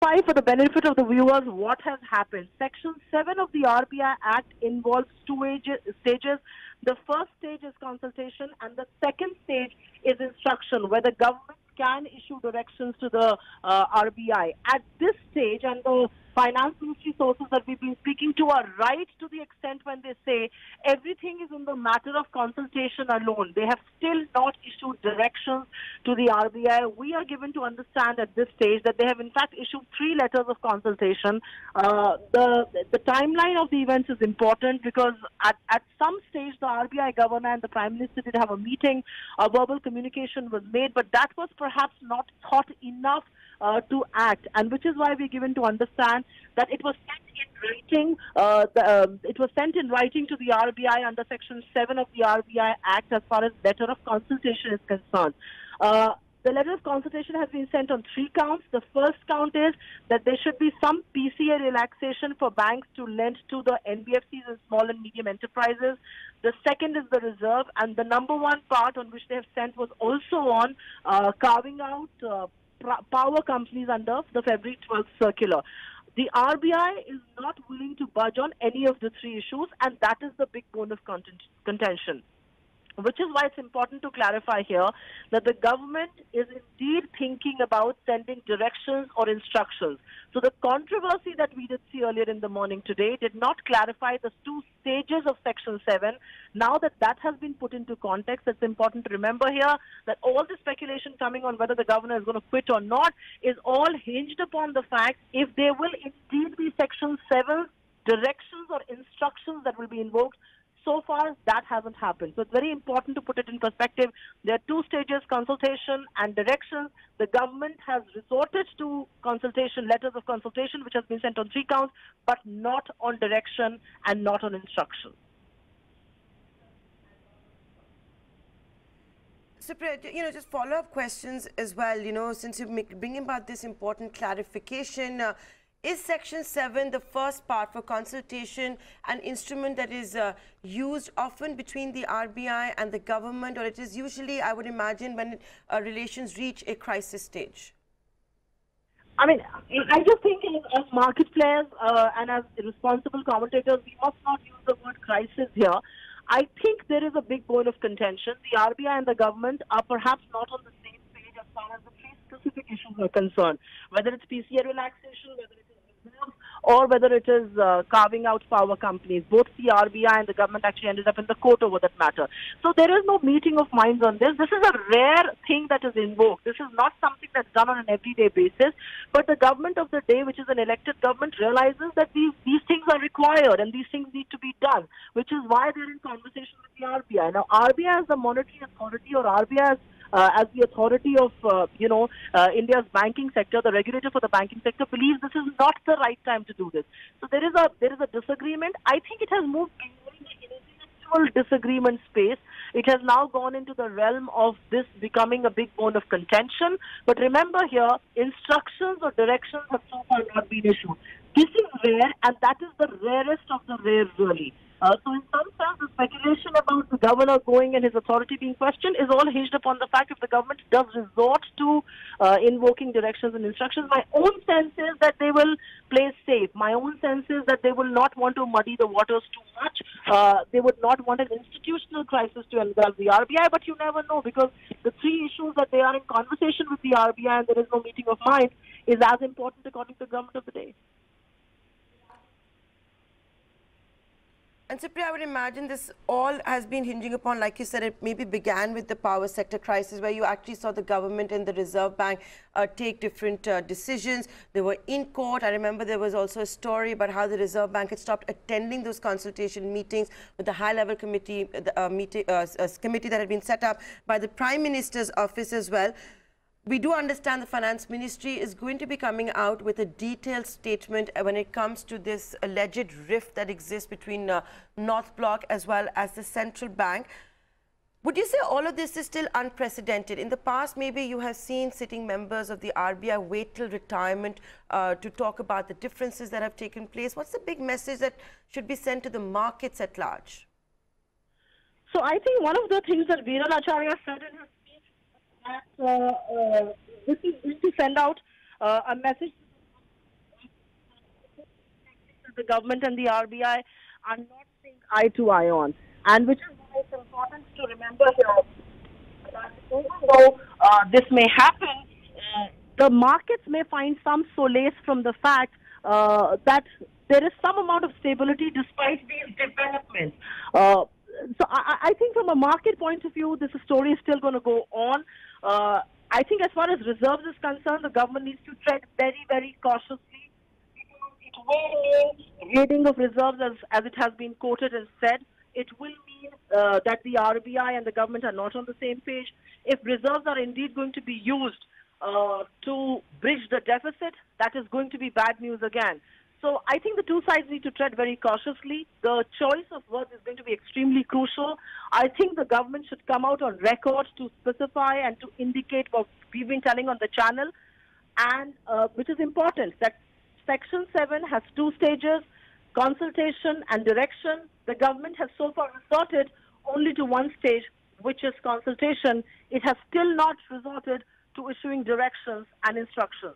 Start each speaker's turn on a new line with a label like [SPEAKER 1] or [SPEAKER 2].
[SPEAKER 1] clarify for the benefit of the viewers what has happened. Section 7 of the RBI Act involves two stages. The first stage is consultation and the second stage is instruction, where the government can issue directions to the RBI. At this stage, and the finance ministry sources that we've been speaking to are right to the extent when they say everything is in the matter of consultation alone. They have still not issued directions to the RBI. We are given to understand at this stage that they have in fact issued 3 letters of consultation. The timeline of the events is important because at some stage the RBI governor and the Prime Minister did have a meeting. A verbal communication was made, but that was perhaps not thought enough to act, and which is why we're given to understand that it was sent in writing. It was sent in writing to the RBI under Section 7 of the RBI Act as far as letter of consultation is concerned. The letter of consultation has been sent on 3 counts. The first count is that there should be some PCA relaxation for banks to lend to the NBFCs and small and medium enterprises. The second is the reserve, and the number 1 part on which they have sent was also on carving out power companies under the February 12th circular. The RBI is not willing to budge on any of the 3 issues, and that is the big bone of contention. Which is why it's important to clarify here that the government is indeed thinking about sending directions or instructions. So the controversy that we did see earlier in the morning today did not clarify the 2 stages of Section 7. Now that that has been put into context, it's important to remember here that all the speculation coming on whether the governor is going to quit or not is all hinged upon the fact if there will indeed be Section 7 directions or instructions that will be invoked. So far, that hasn't happened. So it's very important to put it in perspective. There are 2 stages, consultation and directions. The government has resorted to consultation, letters of consultation, which has been sent on 3 counts, but not on direction and not on instruction.
[SPEAKER 2] Supriya, just follow-up questions as well, since you're bringing about this important clarification. Is Section 7, the first part for consultation, an instrument that is used often between the RBI and the government, or it is usually, I would imagine, when relations reach a crisis stage?
[SPEAKER 1] I mean, I just think as market players and as responsible commentators, we must not use the word crisis here. I think there is a big bone of contention. The RBI and the government are perhaps not on the same page as far as the 3 specific issues are concerned, whether it's PCA relaxation, whether it is reserves, or whether it is carving out power companies. Both the RBI and the government actually ended up in the court over that matter. So there is no meeting of minds on this. This is a rare thing that is invoked. This is not something that's done on an everyday basis. But the government of the day, which is an elected government, realizes that these things are required and these things need to be done, which is why they're in conversation with the RBI. Now, RBI as the monetary authority, or RBI as the authority of, India's banking sector, the regulator for the banking sector, believes this is not the right time to do this. So there is a disagreement. I think it has moved beyond the intellectual disagreement space. It has now gone into the realm of this becoming a big bone of contention. But remember here, instructions or directions have so far not been issued. This is rare, and that is the rarest of the rare, really. So in some sense, the speculation about the governor going and his authority being questioned is all hinged upon the fact if the government does resort to invoking directions and instructions. My own sense is that they will play safe. My own sense is that they will not want to muddy the waters too much. They would not want an institutional crisis to engulf the RBI, but you never know, because the 3 issues that they are in conversation with the RBI and there is no meeting of minds is as important according to the government of the day.
[SPEAKER 2] And Supriya, I would imagine this all has been hinging upon, like you said, it maybe began with the power sector crisis, where you actually saw the government and the Reserve Bank take different decisions. They were in court. I remember there was also a story about how the Reserve Bank had stopped attending those consultation meetings with the high-level committee, committee that had been set up by the Prime Minister's office as well. We do understand the Finance Ministry is going to be coming out with a detailed statement when it comes to this alleged rift that exists between North Block as well as the central bank. Would you say all of this is still unprecedented? In the past, maybe you have seen sitting members of the RBI wait till retirement to talk about the differences that have taken place. What's the big message that should be sent to the markets at large?
[SPEAKER 1] So I think one of the things that Viral Acharya said in his that this is going to send out a message the government and the RBI are not seeing eye to eye on. And which is why it's important to remember here that even though this may happen, the markets may find some solace from the fact that there is some amount of stability despite these developments. So I think from a market point of view, this story is still going to go on. I think as far as reserves is concerned, the government needs to tread very, very cautiously. It will mean raiding of reserves, as it has been quoted and said. It will mean that the RBI and the government are not on the same page. If reserves are indeed going to be used to bridge the deficit, that is going to be bad news again. So I think the two sides need to tread very cautiously. The choice of words is going to be extremely crucial. I think the government should come out on record to specify and to indicate what we've been telling on the channel, and which is important, that Section 7 has two stages, consultation and direction. The government has so far resorted only to one stage, which is consultation. It has still not resorted to issuing directions and instructions.